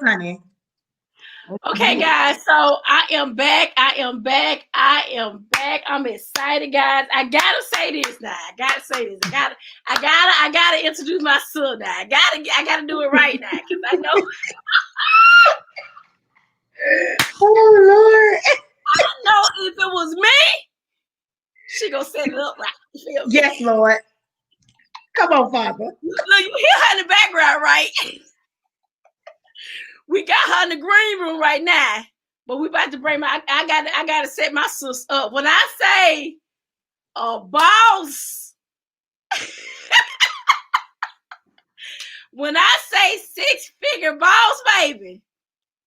honey. Okay, guys, so I am back. I'm excited, guys. I gotta say this now. I gotta introduce my son now. I gotta do it right now because I know Oh Lord. if it was me, she gonna set it up right. You feel me? Yes, Lord. Come on, Father. Look, you hear her in the background, right? We got her in the green room right now, but we about to bring my. I gotta set my sis up. When I say a boss, when I say 6-figure boss, baby,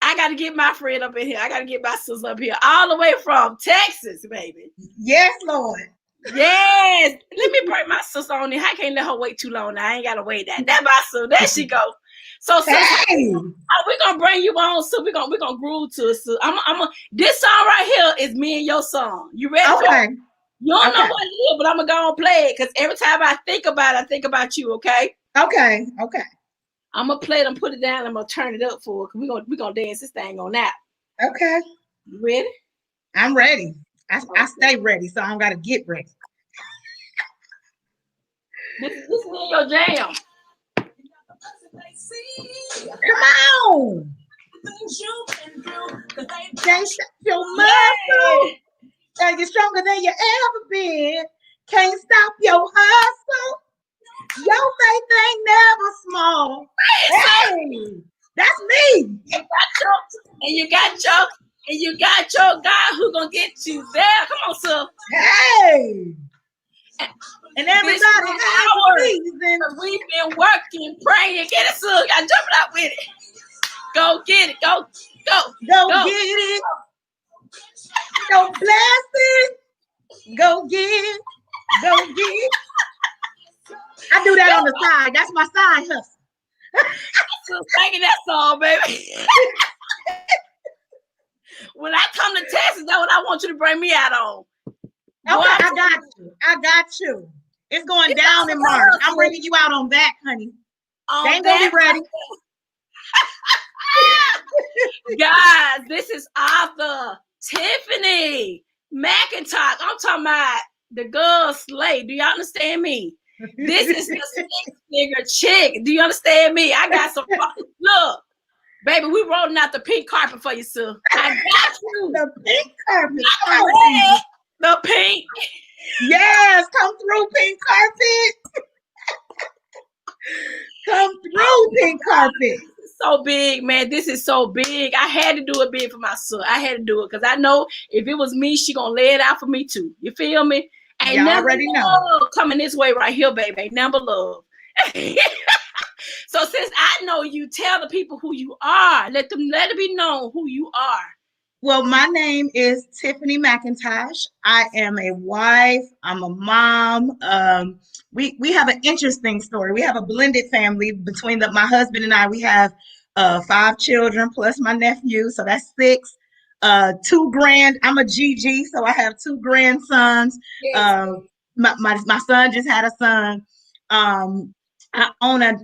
I gotta get my friend up in here. I gotta get my sis up here, all the way from Texas, baby. Yes, Lord. Yes. Let me bring my sis on here. I can't let her wait too long. Now. I ain't gotta wait that. That's my sis. There she go. So, sis, Hey. we're gonna bring you on, so we're gonna groove to it. So this song right here is me and your song. You ready for it? You don't know what it is, but I'm gonna go and play it because every time I think about it, I think about you, okay? Okay. I'm gonna play it and put it down. I'm gonna turn it up for it. We're gonna dance this thing on that. Okay. You ready? I'm ready. I stay ready, so I don't gotta get ready. This is your jam. Come on. Can't stop your muscle. You're stronger than you ever been. Can't stop your hustle. Your faith ain't never small. Hey, that's me. You got your guy who gonna get you there. Come on, sir. Hey. And everybody has a reason. We've been working, praying. Get it, sir. I jumping out with it. Go get it. Go get it. Go bless it. Go get it. I do that on the side. That's my side hustle. So singing that song, baby. When I come to Texas, that's what I want you to bring me out on. Okay, I got you. It's going down in March. I'm bringing you out on that, honey. They ain't gonna be ready. Guys, this is author Tiffany Mcintosh. I'm talking about the girl slay. Do y'all understand me? This is the 6-figure chick. Do you understand me? I got some. Look, baby, we rolling out the pink carpet for you, sir. I got you. The pink carpet. The pink. Yes, come through, pink carpet. Come through, pink carpet. So big, man. This is so big. I had to do it big for my son. I had to do it because I know if it was me, she gonna lay it out for me too. You feel me? Ain't y'all never already love know. Coming this way right here, baby. Ain't never love. So since I know you, tell the people who you are. Let it be known who you are. Well, my name is Tiffany Mcintosh. I am a wife. I'm a mom. We have an interesting story. We have a blended family between my husband and I. We have 5 children plus my nephew, so that's 6. 2 I'm a GG, so I have 2 grandsons. Yes. My son just had a son. I own a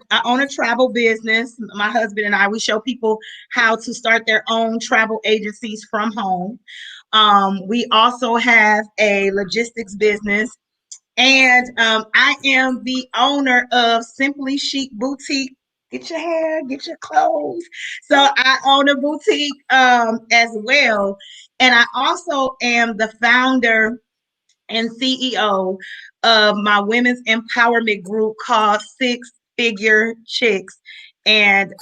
travel business. My husband and we show people how to start their own travel agencies from home. We also have a logistics business, and I am the owner of Simply Chic Boutique. Get your hair, get your clothes. So I own a boutique as well, and I also am the founder and CEO of my women's empowerment group called 6-Figure Chicks. And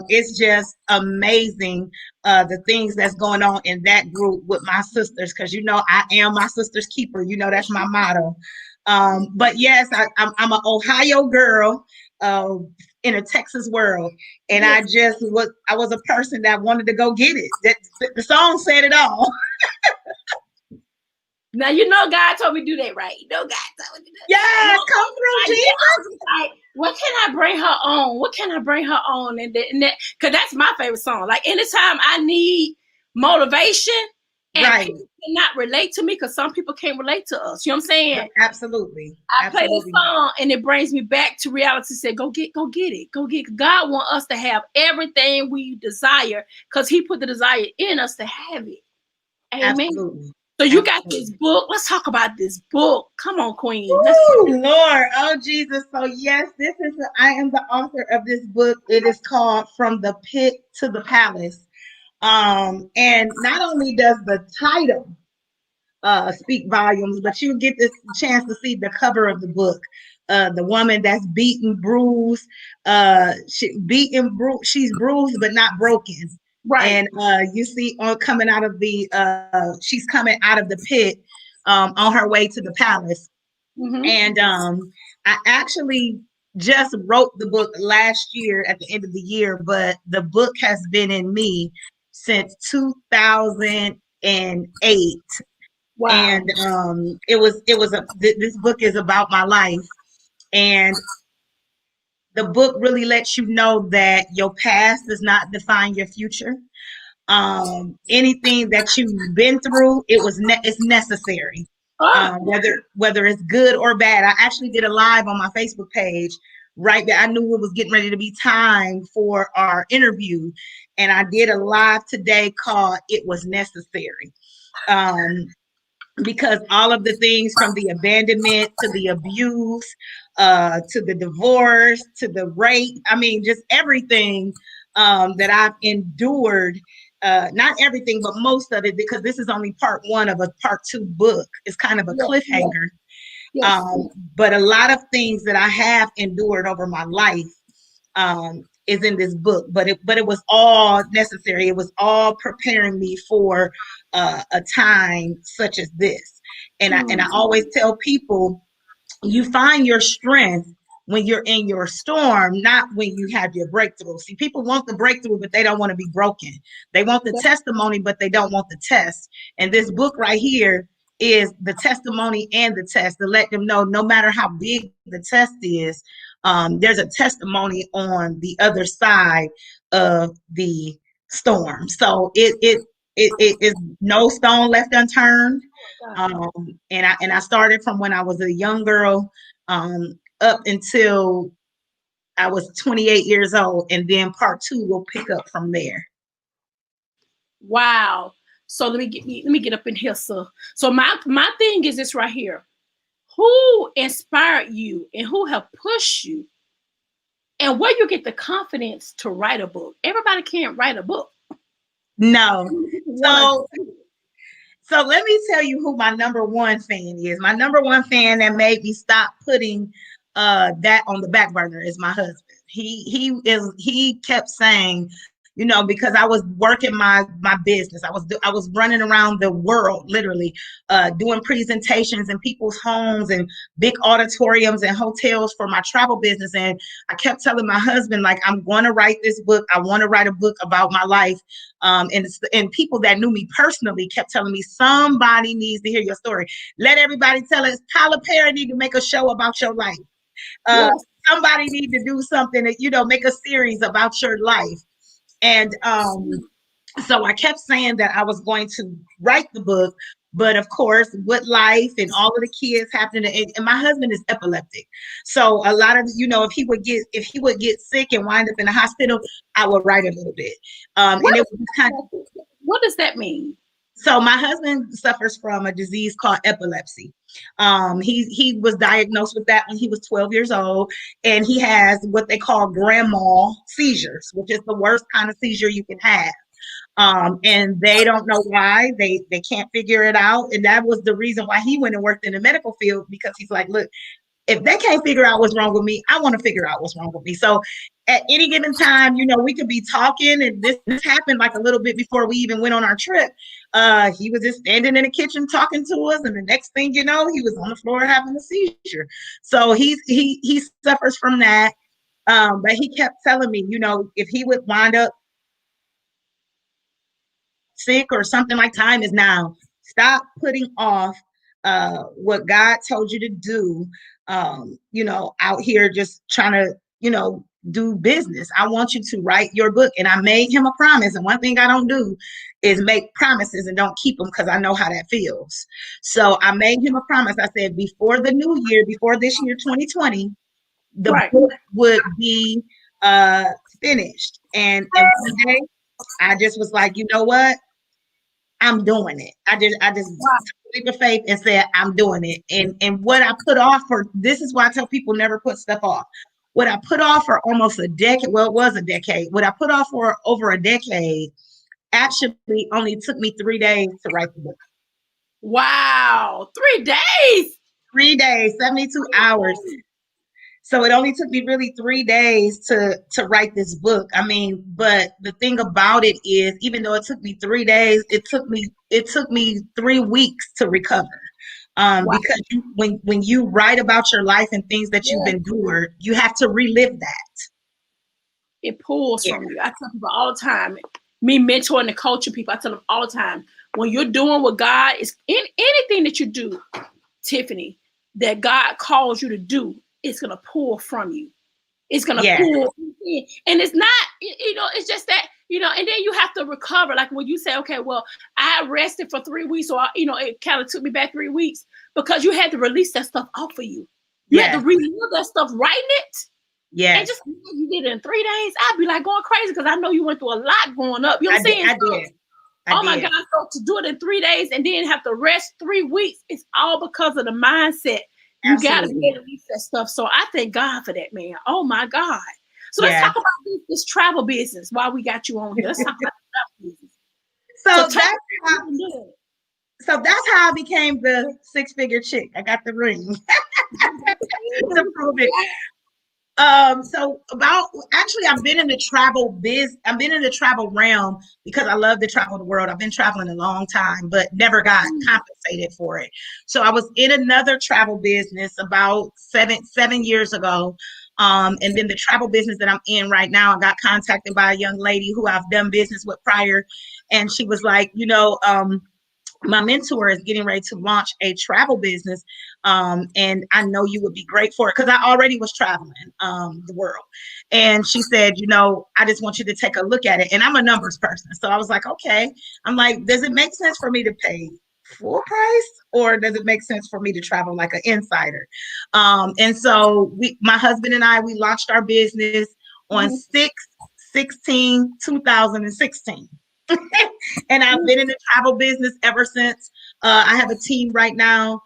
it's just amazing the things that's going on in that group with my sisters, because I am my sister's keeper. That's my motto. But yes, I'm an Ohio girl in a Texas world, and yes. I was a person that wanted to go get it. The song said it all. Now God told me to do that, right? God told me to do that. Yes, come through, Jesus. Like, what can I bring her on? And that, because that's my favorite song. Like anytime I need motivation And Right. people cannot relate to me because some people can't relate to us. You know what I'm saying? Absolutely. I play this Absolutely. song and it brings me back to reality. Say, go get it. Go get it. God want us to have everything we desire because he put the desire in us to have it. Amen. Absolutely. So you got this Absolutely. book. Let's talk about this book. Come on, Queen. Let's Oh Lord, oh Jesus. So yes, I am the author of this book. It is called From the Pit to the Palace. And not only does the title speak volumes, but you get this chance to see the cover of the book. The woman that's beaten, bruised, she's bruised but not broken. right. And you see on coming out of she's coming out of the pit on her way to the palace. Mm-hmm. And I actually just wrote the book last year at the end of the year, but the book has been in me since 2008. Wow. And this book is about my life, and the book really lets you know that your past does not define your future. Anything that you've been through, it's necessary. Ah, Whether it's good or bad. I actually did a live on my Facebook page right there. I knew it was getting ready to be time for our interview, and I did a live today called "It Was Necessary." Um, because all of the things from the abandonment to the abuse, to the divorce, to the rape, I mean, just everything that I've endured. Not everything, but most of it, because this is only part one of a part two book. It's kind of a yes, yes, cliffhanger. yes. But a lot of things that I have endured over my life is in this book. But it was all necessary. It was all preparing me for a time such as this. And I always tell people, you find your strength when you're in your storm, not when you have your breakthrough. See, people want the breakthrough, but they don't want to be broken. They want the testimony, but they don't want the test. And this book right here is the testimony and the test to let them know no matter how big the test is, there's a testimony on the other side of the storm. So it is no stone left unturned. Um, and I started from when I was a young girl up until I was 28 years old, and then part two will pick up from there. Wow. So let me get up in here, sir. So my thing is this right here. Who inspired you and who have pushed you and where you get the confidence to write a book? Everybody can't write a book. No. Wanna So so let me tell you who my number one fan is. My number one fan that made me stop putting that on the back burner is my husband. He kept saying, because I was working my business. I was running around the world literally doing presentations in people's homes and big auditoriums and hotels for my travel business. And I kept telling my husband, like, I'm going to write this book. I want to write a book about my life. And people that knew me personally kept telling me, somebody needs to hear your story. Let everybody tell us. Tyler Perry need to make a show about your life. Uh, yes. Somebody need to do something that, make a series about your life. And so I kept saying that I was going to write the book, but of course, with life and all of the kids happening, and my husband is epileptic, so a lot of if he would get sick and wind up in the hospital, I would write a little bit, What, and it was kind of. what does that mean? So my husband suffers from a disease called epilepsy. He was diagnosed with that when he was 12 years old, and he has what they call grand mal seizures, which is the worst kind of seizure you can have. And they don't know why. They can't figure it out, and that was the reason why he went and worked in the medical field, because he's like, look, if they can't figure out what's wrong with me, I want to figure out what's wrong with me. So at any given time, we could be talking, and this happened like a little bit before we even went on our trip. He was just standing in the kitchen talking to us, and the next thing you know, he was on the floor having a seizure. So he suffers from that. But he kept telling me, if he would wind up sick or something, like, time is now. Stop putting off what God told you to do. Out here just trying to, do business. I want you to write your book. And I made him a promise. And one thing I don't do is make promises and don't keep them because I know how that feels. So I made him a promise. I said, before the new year, before this year, 2020, the Right. book would be finished. And one day I just was like, you know what? I'm doing it. I just leap of faith and said, I'm doing it. And what I put off for, this is why I tell people never put stuff off. What I put off for almost a decade, well, it was a decade. What I put off for over a decade actually only took me 3 days to write the book. Wow. 3 days. 3 days, 72 hours. So it only took me really 3 days to write this book. I mean, but the thing about it is, even though it took me 3 days, it took me 3 weeks to recover. Wow. Because when you write about your life and things that you've endured, you have to relive that. It pulls from you. I tell people all the time, me mentoring and coaching people, I tell them all the time, when you're doing what God is in anything that you do, Tiffany, that God calls you to do, it's gonna pull from you. It's gonna pull in. And it's not, it's just that, and then you have to recover. Like when you say, okay, well, I rested for 3 weeks, or it kind of took me back 3 weeks because you had to release that stuff off of you. You had to relive that stuff, writing it. Yeah. And just you did it in 3 days, I'd be like going crazy because I know you went through a lot growing up. You know what I'm saying? I did. My God. So to do it in 3 days and then have to rest 3 weeks, it's all because of the mindset. You got to be able to release that stuff. So I thank God for that, man. Oh my God. So let's talk about this travel business while we got you on here. Let's talk about the travel business. So that's how I became the 6-figure chick. I got the ring to prove it. So I've been in the travel realm because I love to travel the world. I've been traveling a long time, but never got compensated for it. So I was in another travel business about seven years ago. And then the travel business that I'm in right now, I got contacted by a young lady who I've done business with prior. And she was like, my mentor is getting ready to launch a travel business. And I know you would be great for it because I already was traveling the world. And she said, I just want you to take a look at it. And I'm a numbers person. So I was like, okay. I'm like, does it make sense for me to pay full price or does it make sense for me to travel like an insider? And so my husband and I, we launched our business on 6/16/2016. And I've been in the travel business ever since. I have a team right now,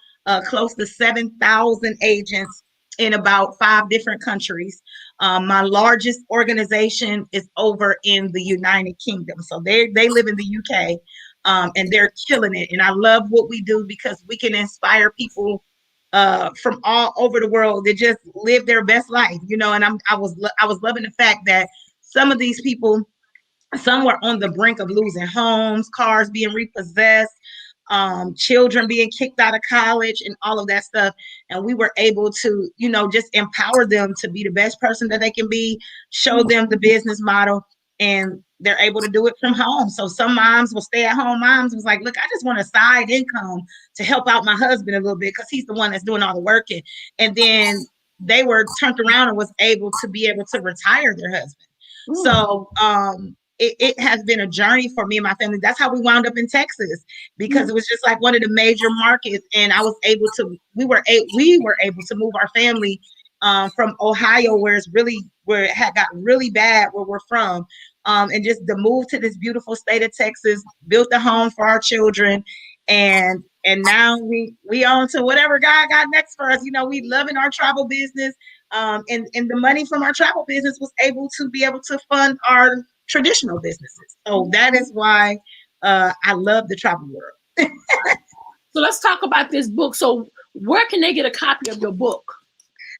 close to 7,000 agents in about 5 different countries. My largest organization is over in the United Kingdom. So they live in the UK, and they're killing it. And I love what we do because we can inspire people from all over the world to just live their best life, and I was loving the fact that some of these people, some were on the brink of losing homes, cars being repossessed, children being kicked out of college and all of that stuff. And we were able to, just empower them to be the best person that they can be, show them the business model, and they're able to do it from home. So some moms will stay at home. Moms was like, look, I just want a side income to help out my husband a little bit because he's the one that's doing all the working. And then they were turned around and was able to retire their husband. So, it has been a journey for me and my family. That's how we wound up in Texas because it was just like one of the major markets, and we were able to move our family from Ohio, where it had got really bad where we're from, and just to move to this beautiful state of Texas, built a home for our children, and now we on to whatever God got next for us. We loving our travel business, and the money from our travel business was able to fund our traditional businesses. So that is why I love the travel world. So let's talk about this book. So where can they get a copy of your book?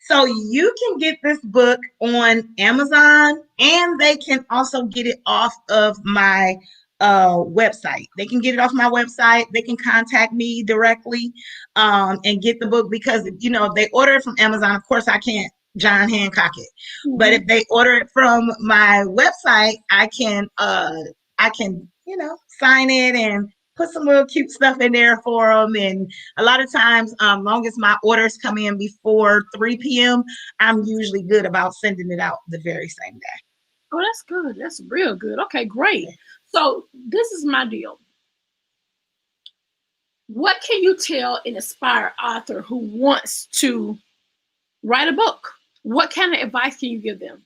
So you can get this book on Amazon, and they can also get it off of my website. They can get it off my website. They can contact me directly and get the book because, if they order it from Amazon, of course, I can't John Hancock it. But if they order it from my website, I can sign it and put some little cute stuff in there for them. And a lot of times, long as my orders come in before 3 p.m., I'm usually good about sending it out the very same day. Oh, that's good. That's real good. Okay, great. So this is my deal. What can you tell an aspired author who wants to write a book? What kind of advice can you give them?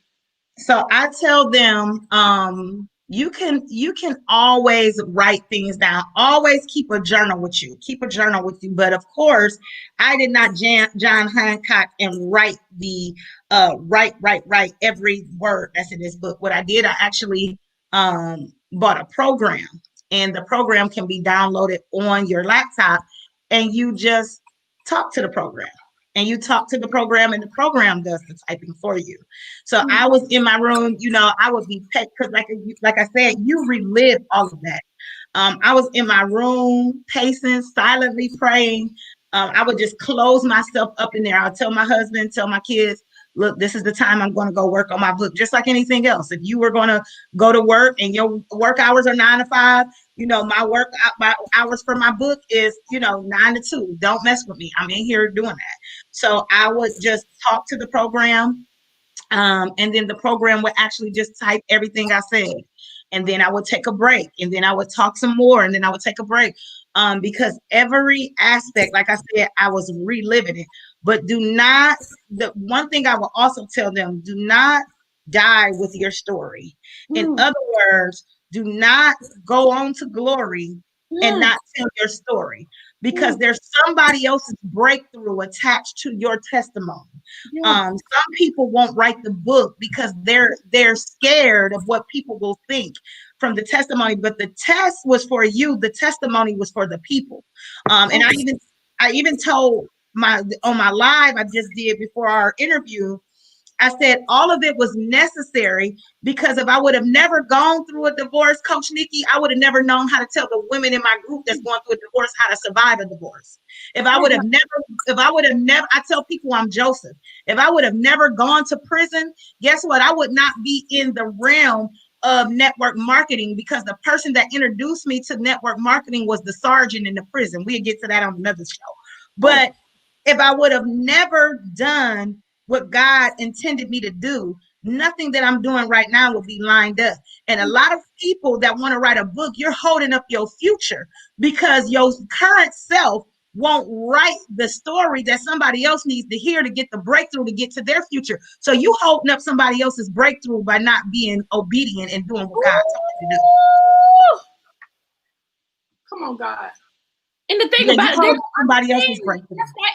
So I tell them, you can always write things down. Always keep a journal with you. Keep a journal with you. But of course, I did not John Hancock and write the write every word that's in this book. What I did, I actually bought a program, and the program can be downloaded on your laptop, and you just talk to the program. And you talk to the program, and the program does the typing for you. So I was in my room, I would be pet because, like I said, you relive all of that. I was in my room, pacing, silently praying. I would just close myself up in there. I'll tell my husband, tell my kids, look, this is the time I'm going to go work on my book, just like anything else. If you were going to go to work and your work hours are 9 to 5, my hours for my book is, 9 to 2. Don't mess with me. I'm in here doing that. So I would just talk to the program. And then the program would actually just type everything I said. And then I would take a break, and then I would talk some more, and then I would take a break. Because every aspect, like I said, I was reliving it. But the one thing I will also tell them, do not die with your story. In other words, do not go on to glory and not tell your story, because there's somebody else's breakthrough attached to your testimony. Some people won't write the book because they're scared of what people will think from the testimony, but the test was for you. The testimony was for the people. And I even told on my live I just did before our interview, I said all of it was necessary, because if I would have never gone through a divorce, Coach Nikki, I would have never known how to tell the women in my group that's going through a divorce how to survive a divorce. If I would have never, I tell people I'm Joseph. If I would have never gone to prison, guess what? I would not be in the realm of network marketing, because the person that introduced me to network marketing was the sergeant in the prison. We'll get to that on another show. But if I would have never done what God intended me to do, nothing that I'm doing right now will be lined up. And a lot of people that want to write a book, you're holding up your future, because your current self won't write the story that somebody else needs to hear to get the breakthrough to get to their future. So you holding up somebody else's breakthrough by not being obedient and doing what God told you to do. Come on, God. And the thing about it, somebody else's breakthrough. That's why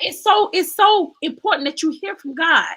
it's so important that you hear from God.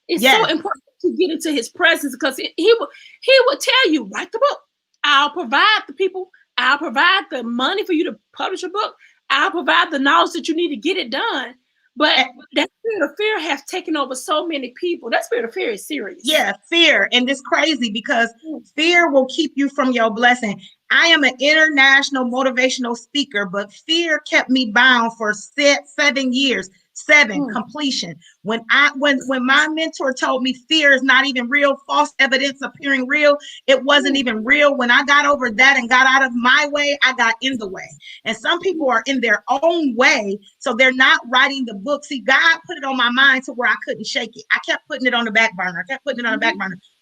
It's so important to get into His presence, because He will tell you, write the book. I'll provide the people. I'll provide the money for you to publish a book. I'll provide the knowledge that you need to get it done. But that spirit of fear has taken over so many people. That spirit of fear is serious. Yeah, fear. And it's crazy, because fear will keep you from your blessing. I am an international motivational speaker, but fear kept me bound for 7 years. 7 completion. When my mentor told me fear is not even real, false evidence appearing real, it wasn't even real. When I got over that and got out of my way, I got in the way. And some people are in their own way, so they're not writing the book. See, God put it on my mind to where I couldn't shake it. I kept putting it on the back burner.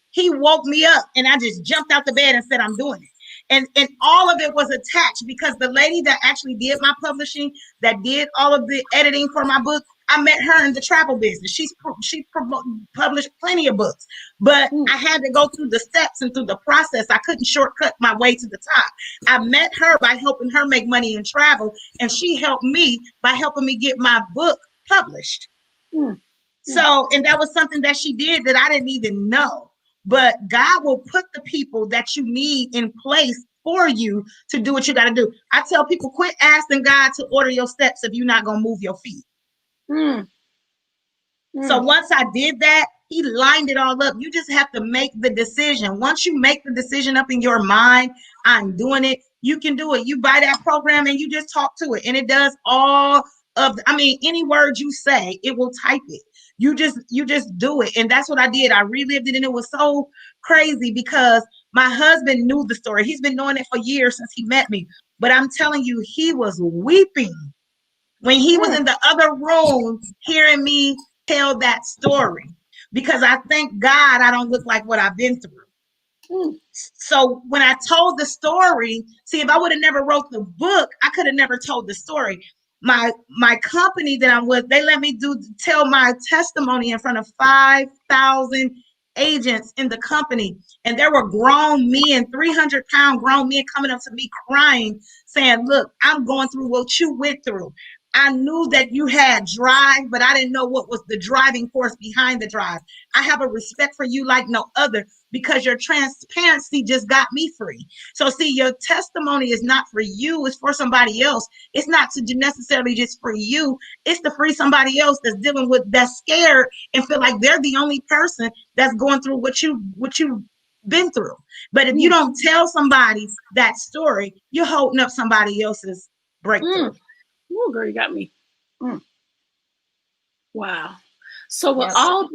He woke me up, and I just jumped out the bed and said, I'm doing it. And all of it was attached, because the lady that actually did my publishing, that did all of the editing for my book, I met her in the travel business. She published plenty of books, but I had to go through the steps and through the process. I couldn't shortcut my way to the top. I met her by helping her make money in travel, and she helped me by helping me get my book published. So, and that was something that she did that I didn't even know. But God will put the people that you need in place for you to do what you got to do. I tell people, quit asking God to order your steps if you're not going to move your feet. So once I did that, He lined it all up. You just have to make the decision. Once you make the decision up in your mind, I'm doing it, you can do it. You buy that program and you just talk to it. And it does all of, any word you say, it will type it. You just do it. And that's what I did. I relived it, and it was so crazy, because my husband knew the story. He's been knowing it for years since he met me. But I'm telling you, he was weeping when he was in the other room hearing me tell that story, because I thank God I don't look like what I've been through. So when I told the story, see, if I would have never wrote the book, I could have never told the story. My company that I'm with, they let me tell my testimony in front of 5,000 agents in the company. And there were grown men, 300-pound grown men coming up to me crying, saying, look, I'm going through what you went through. I knew that you had drive, but I didn't know what was the driving force behind the drive. I have a respect for you like no other, because your transparency just got me free. So see, your testimony is not for you, it's for somebody else. It's not to necessarily just for you, it's to free somebody else that's scared and feel like they're the only person that's going through what you've been through. But if you don't tell somebody that story, you're holding up somebody else's breakthrough. Oh, girl, you got me. Wow. So with all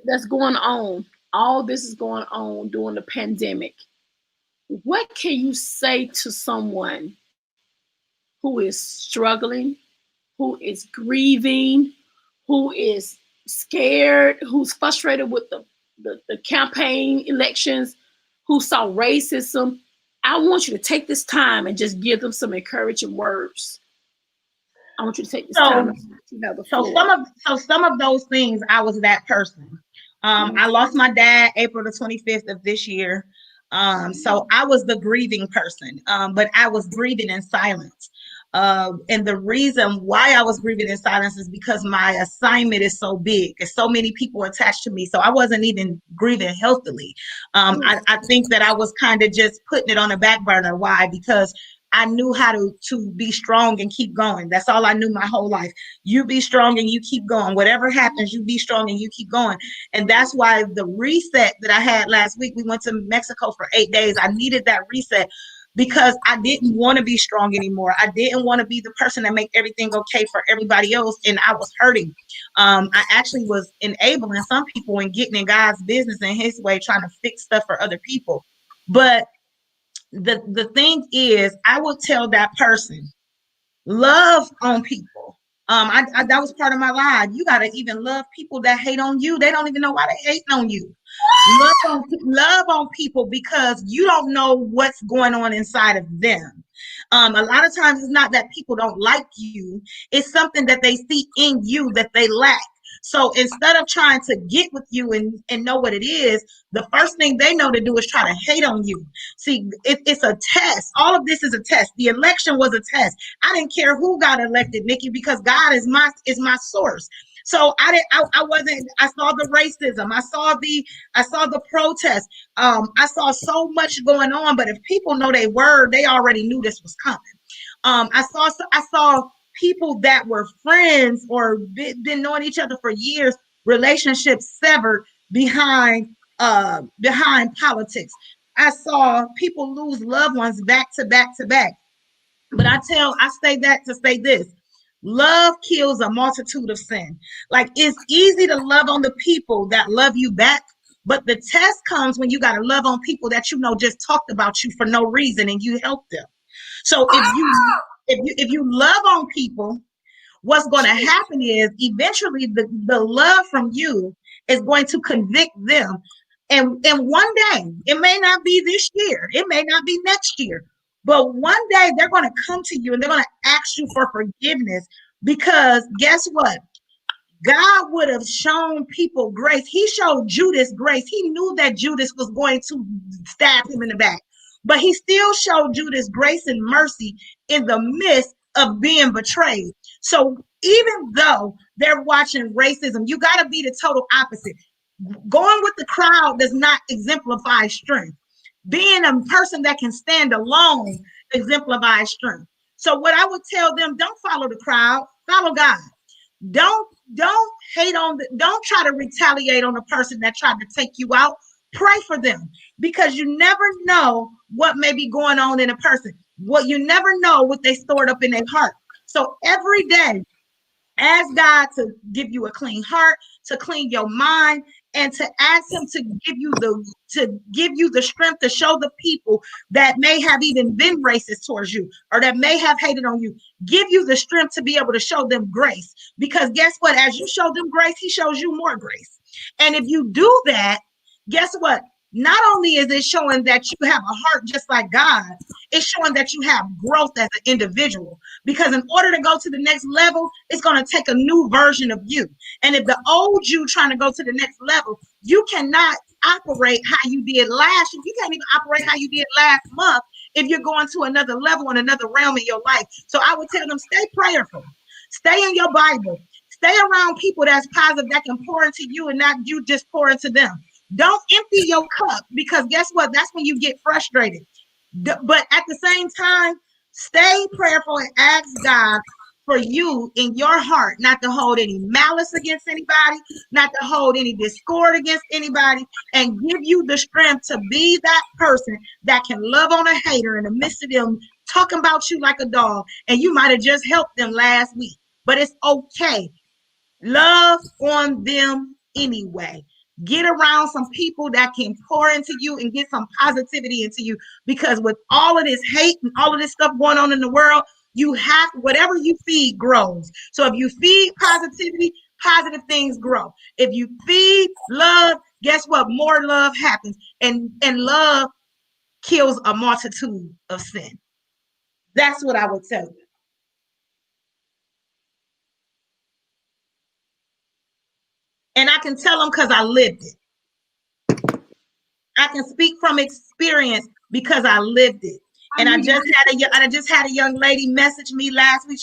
that's going on, all this is going on during the pandemic, what can you say to someone who is struggling, who is grieving, who is scared, who's frustrated with the campaign elections, who saw racism? I want you to take this time and just give them some encouraging words. I want you to take this time. Some of those things, I was that person. I lost my dad April the 25th of this year. So I was the grieving person, but I was grieving in silence. And the reason why I was grieving in silence is because my assignment is so big. There's so many people attached to me. So I wasn't even grieving healthily. I think that I was kind of just putting it on a back burner. Why? Because I knew how to be strong and keep going. That's all I knew my whole life. You be strong and you keep going. Whatever happens, you be strong and you keep going. And that's why the reset that I had last week, we went to Mexico for 8 days. I needed that reset because I didn't want to be strong anymore. I didn't want to be the person that make everything okay for everybody else. And I was hurting. I actually was enabling some people and getting in God's business in his way, trying to fix stuff for other people. But the thing is, I would tell that person, love on people. That was part of my life. You got to even love people that hate on you. They don't even know why they hate on you. Love on people, because you don't know what's going on inside of them. A lot of times it's not that people don't like you. It's something that they see in you that they lack. So instead of trying to get with you and know what it is, the first thing they know to do is try to hate on you. See, it's a test. All of this is a test. The election was a test. I didn't care who got elected, Nikki, because God is my source. So I saw the racism. I saw the protest. I saw so much going on, but if people know they word, they already knew this was coming. I saw people that were friends or been knowing each other for years, relationships severed behind politics. I saw people lose loved ones back to back to back. But I say that to say this: love kills a multitude of sin. Like, it's easy to love on the people that love you back, but the test comes when you got to love on people that just talked about you for no reason and you help them. So if you love on people, what's going to happen is eventually the love from you is going to convict them. And one day, it may not be this year, it may not be next year, but one day they're going to come to you and they're going to ask you for forgiveness, because guess what? God would have shown people grace. He showed Judas grace. He knew that Judas was going to stab him in the back, but he still showed Judas grace and mercy in the midst of being betrayed. So even though they're watching racism, you got to be the total opposite. Going with the crowd does not exemplify strength. Being a person that can stand alone exemplifies strength. So what I would tell them, don't follow the crowd, follow God. Don't hate on don't try to retaliate on the person that tried to take you out. Pray for them, because you never know what may be going on in a person. You never know what they stored up in their heart. So every day, ask God to give you a clean heart, to clean your mind, and to ask him to give you the strength to show the people that may have even been racist towards you or that may have hated on you, give you the strength to be able to show them grace. Because guess what? As you show them grace, he shows you more grace. And if you do that, guess what? Not only is it showing that you have a heart just like God, it's showing that you have growth as an individual. Because in order to go to the next level, it's going to take a new version of you. And if the old you trying to go to the next level, you cannot operate how you did last year. You can't even operate how you did last month if you're going to another level and another realm in your life. So I would tell them, stay prayerful, stay in your Bible, stay around people that's positive, that can pour into you and not you just pour into them. Don't empty your cup, because guess what? That's when you get frustrated. But at the same time, stay prayerful and ask God for you in your heart not to hold any malice against anybody, not to hold any discord against anybody, and give you the strength to be that person that can love on a hater in the midst of them talking about you like a dog, and you might have just helped them last week. But it's okay. Love on them anyway. Get around some people that can pour into you and get some positivity into you, because with all of this hate and all of this stuff going on in the world, you have, whatever you feed grows. So if you feed positivity, positive things grow. If you feed love, guess what? More love happens, and love kills a multitude of sin. That's what I would tell you. And I can tell them because I lived it. I can speak from experience because I lived it. And I just had a young lady message me last week.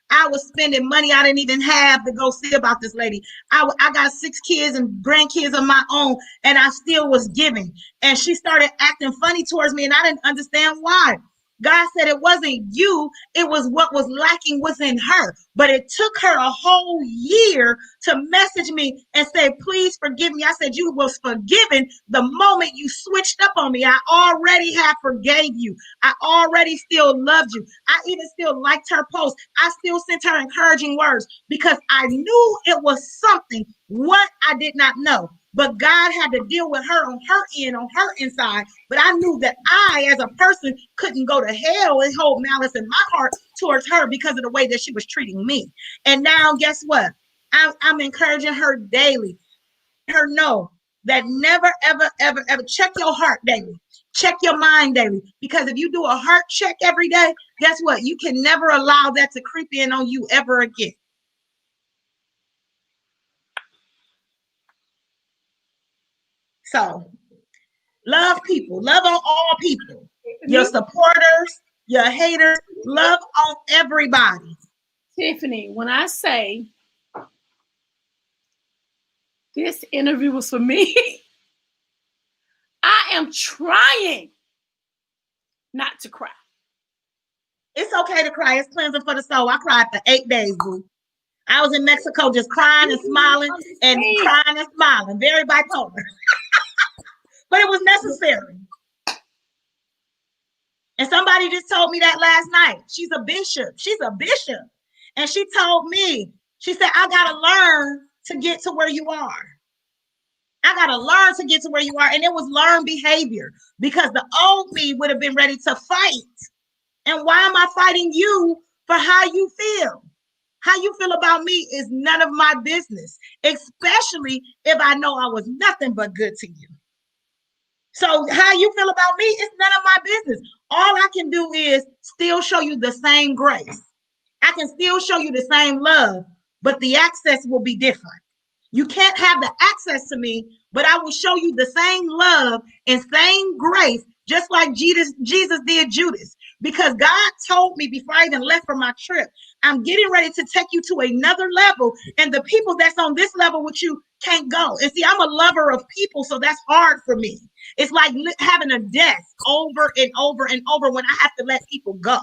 I was spending money I didn't even have to go see about this lady. I got 6 kids and grandkids of my own, and I still was giving. And she started acting funny towards me, and I didn't understand why. God said it wasn't you, it was what was lacking within her. But it took her a whole year to message me and say, please forgive me. I said, you was forgiven the moment you switched up on me. I already have forgave you. I already still loved you. I even still liked her post. I still sent her encouraging words because I knew it was something, what I did not know. But God had to deal with her on her end, on her inside. But I knew that I, as a person, couldn't go to hell and hold malice in my heart towards her because of the way that she was treating me. And now, guess what? I'm encouraging her daily. Her know that never, ever, ever, ever check your heart daily. Check your mind daily. Because if you do a heart check every day, guess what? You can never allow that to creep in on you ever again. So, love people. Love on all people. Your supporters, your haters. Love on everybody. Tiffany, when I say this interview was for me, I am trying not to cry. It's okay to cry. It's cleansing for the soul. I cried for 8 days, boo. I was in Mexico just crying and smiling and crying and smiling. Very bipolar. But it was necessary. And somebody just told me that last night. She's a bishop. And she told me, she said, I got to learn to get to where you are. I got to learn to get to where you are. And it was learned behavior, because the old me would have been ready to fight. And why am I fighting you for how you feel? How you feel about me is none of my business, especially if I know I was nothing but good to you. So how you feel about me is none of my business. All I can do is still show you the same grace. I can still show you the same love, but the access will be different. You can't have the access to me, but I will show you the same love and same grace, just like Jesus did Judas. Because God told me before I even left for my trip, I'm getting ready to take you to another level. And the people that's on this level with you can't go. And see, I'm a lover of people, so that's hard for me. It's like having a death over and over and over when I have to let people go.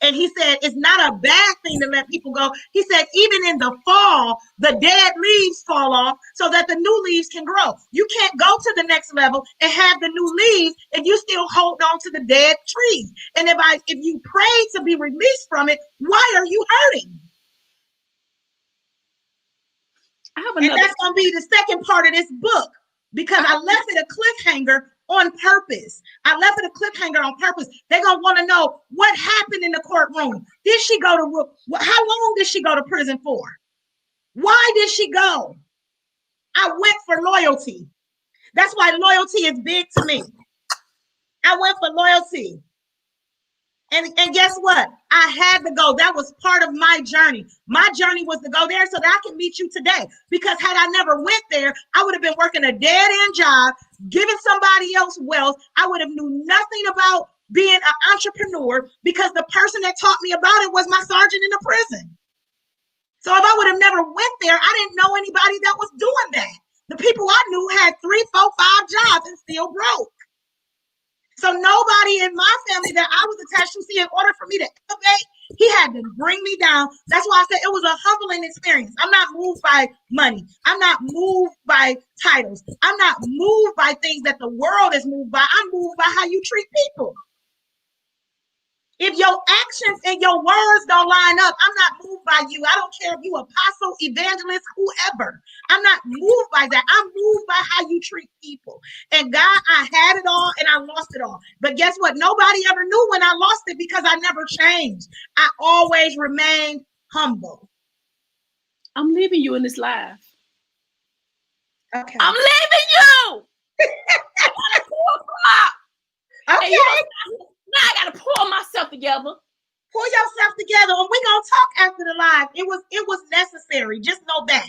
And he said, it's not a bad thing to let people go. He said, even in the fall, the dead leaves fall off so that the new leaves can grow. You can't go to the next level and have the new leaves if you still hold on to the dead trees. And if you pray to be released from it, why are you hurting? And that's going to be the second part of this book, because I left it a cliffhanger on purpose. I left it a cliffhanger on purpose. They're going to want to know what happened in the courtroom. Did she go to, how long did she go to prison for? Why did she go? I went for loyalty. That's why loyalty is big to me. I went for loyalty. And guess what? I had to go. That was part of my journey. My journey was to go there so that I can meet you today. Because had I never went there, I would have been working a dead-end job, giving somebody else wealth. I would have knew nothing about being an entrepreneur, because the person that taught me about it was my sergeant in the prison. So if I would have never went there, I didn't know anybody that was doing that. The people I knew had 3, 4, 5 jobs and still broke. So nobody in my family that I was attached to, see, in order for me to elevate, he had to bring me down. That's why I said it was a humbling experience. I'm not moved by money. I'm not moved by titles. I'm not moved by things that the world is moved by. I'm moved by how you treat people. If your actions and your words don't line up, I'm not moved by you. I don't care if you apostle, evangelist, whoever. I'm not moved by that. I'm moved by how you treat people. And God, I had it all and I lost it all. But guess what? Nobody ever knew when I lost it, because I never changed. I always remained humble. I'm leaving you in this live. Okay. I'm leaving you. At 4 o'clock. Okay. Now I gotta pull myself together. Pull yourself together, and we're gonna talk after the live. It was necessary. Just know that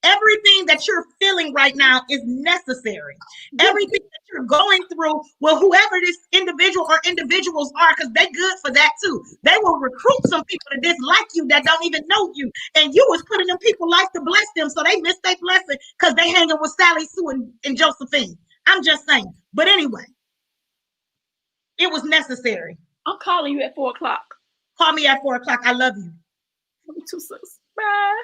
everything that you're feeling right now is necessary. Everything that you're going through, well, whoever this individual or individuals are, because they're good for that too. They will recruit some people to dislike you that don't even know you, and you was putting them people life to bless them, so they missed their blessing because they hanging with Sally, Sue, and Josephine. I'm just saying. But anyway. It was necessary. I'm calling you at 4 o'clock. Call me at 4 o'clock. I love you. Love you too, sis. Bye.